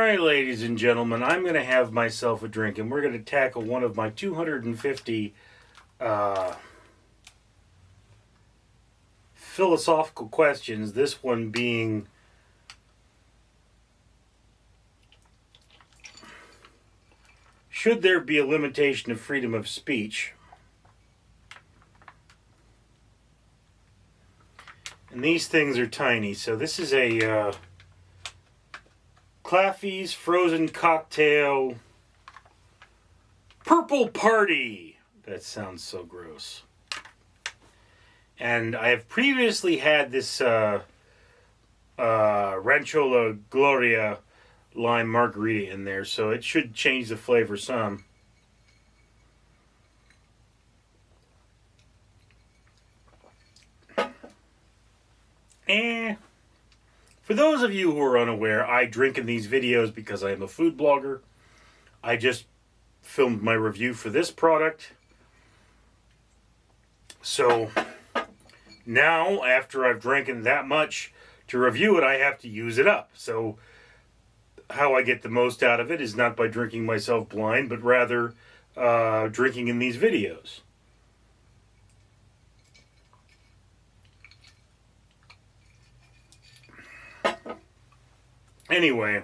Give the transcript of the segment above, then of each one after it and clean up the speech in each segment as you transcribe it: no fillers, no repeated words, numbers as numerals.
Alright, ladies and gentlemen, I'm going to have myself a drink, and we're going to tackle one of my 250 philosophical questions, this one being, should there be a limitation of freedom of speech? And these things are tiny, so this is a Claffey's Frozen Cocktail Purple Party. That sounds so gross. And I have previously had this Rancho La Gloria lime margarita in there, so it should change the flavor some. For those of you who are unaware, I drink in these videos because I am a food blogger. I just filmed my review for this product. So now, after I've drinking that much to review it, I have to use it up. So how I get the most out of it is not by drinking myself blind, but rather drinking in these videos. Anyway,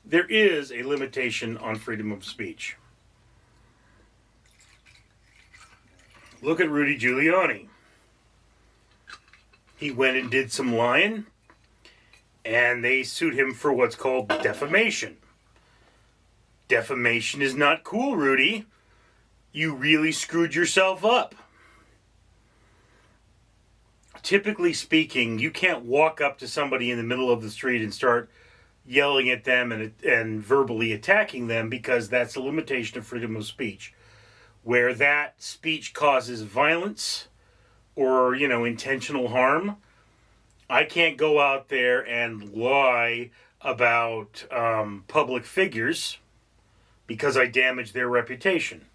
there is a limitation on freedom of speech. Look at Rudy Giuliani. He went and did some lying, and they sued him for what's called defamation. Defamation is not cool, Rudy. You really screwed yourself up. Typically speaking, you can't walk up to somebody in the middle of the street and start yelling at them and verbally attacking them, because that's a limitation of freedom of speech. Where that speech causes violence or, intentional harm, I can't go out there and lie about public figures because I damage their reputation.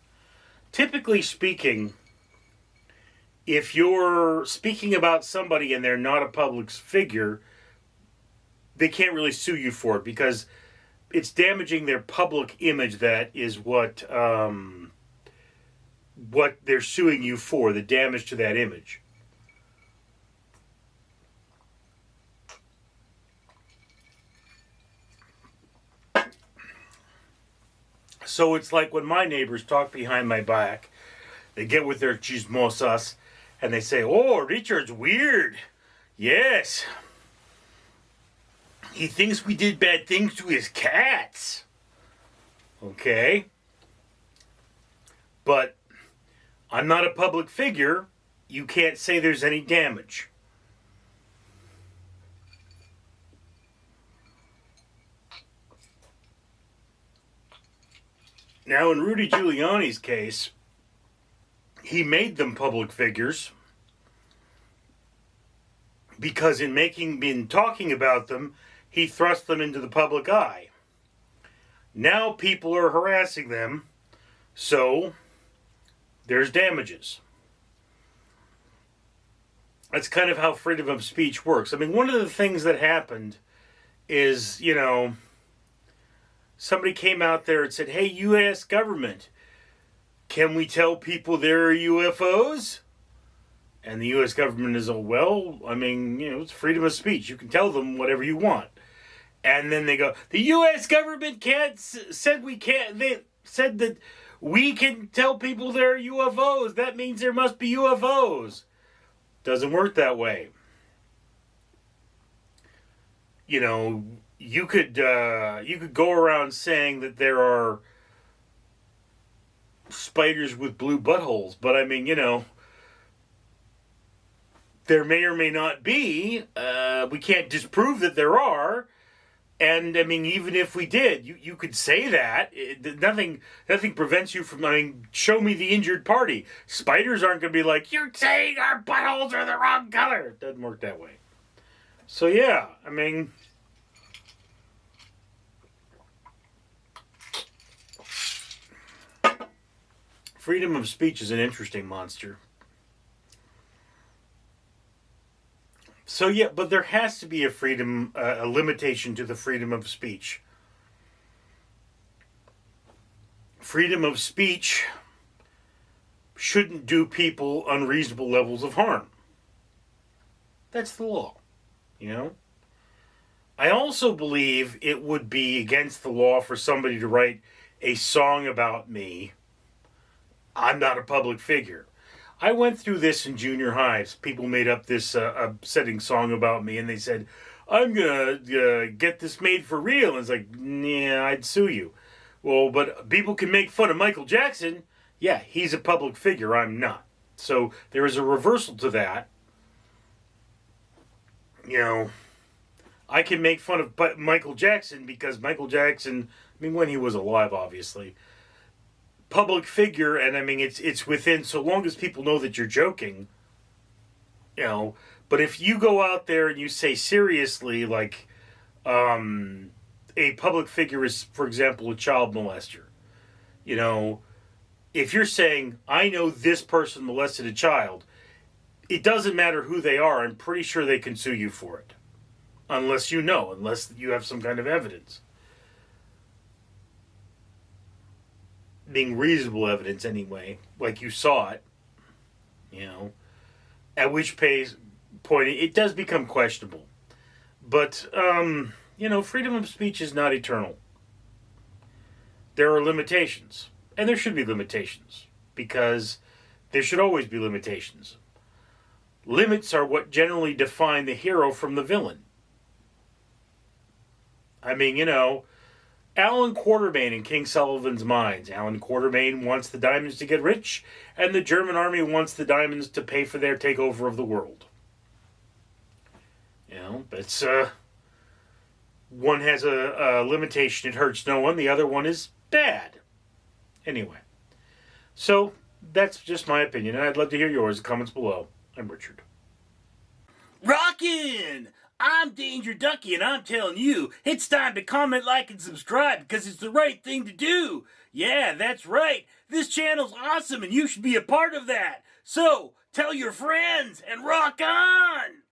Typically speaking, if you're speaking about somebody and they're not a public figure, they can't really sue you for it because it's damaging their public image. That is what they're suing you for, the damage to that image. So it's like when my neighbors talk behind my back, they get with their chismosas and they say, "Oh, Richard's weird. Yes. He thinks we did bad things to his cats." Okay. But I'm not a public figure. You can't say there's any damage. Now, in Rudy Giuliani's case, he made them public figures because in talking about them, he thrust them into the public eye. Now people are harassing them, so there's damages. That's kind of how freedom of speech works. I mean, one of the things that happened is, somebody came out there and said, "Hey, U.S. government, can we tell people there are UFOs?" And the U.S. government is, "Oh, well, I mean, it's freedom of speech. You can tell them whatever you want." And then they go, "The U.S. government said we can't. They said that we can tell people there are UFOs. That means there must be UFOs." Doesn't work that way. You could go around saying that there are spiders with blue buttholes, but I mean, there may or may not be. We can't disprove that there are. And I mean, even if we did, you could say that. Nothing prevents you from, show me the injured party. Spiders aren't going to be like, "You're saying our buttholes are the wrong color." It doesn't work that way. So yeah, I mean, freedom of speech is an interesting monster. So yeah, but there has to be a limitation to the freedom of speech. freedom of speech shouldn't do people unreasonable levels of harm. That's the law, you know? I also believe it would be against the law for somebody to write a song about me. I'm not a public figure. I went through this in junior high. People made up this upsetting song about me, and they said, I'm going to get this made for real. And it's like, yeah, I'd sue you. Well, but people can make fun of Michael Jackson. Yeah, he's a public figure. I'm not. So there is a reversal to that. You know, I can make fun of Michael Jackson because Michael Jackson, I mean, when he was alive, obviously, public figure, and I mean, it's within, so long as people know that you're joking, you know. But if you go out there and you say seriously, like, a public figure is, for example, a child molester, you know, if you're saying, I know this person molested a child, it doesn't matter who they are. I'm pretty sure they can sue you for it. Unless you know, unless you have some kind of evidence. Being reasonable evidence anyway, like you saw it, you know, at which point it does become questionable. But, you know, freedom of speech is not eternal. There are limitations, and there should be limitations, because there should always be limitations. Limits are what generally define the hero from the villain. I mean, you know, Alan Quatermain in King Sullivan's Mines. Alan Quatermain wants the diamonds to get rich, and the German army wants the diamonds to pay for their takeover of the world. You know, it's, one has a limitation, it hurts no one, the other one is bad. Anyway, so that's just my opinion, and I'd love to hear yours in the comments below. I'm Richard. Rockin'! I'm Danger Ducky, and I'm telling you, it's time to comment, like, and subscribe, because it's the right thing to do. Yeah, that's right. This channel's awesome, and you should be a part of that. So, tell your friends, and rock on!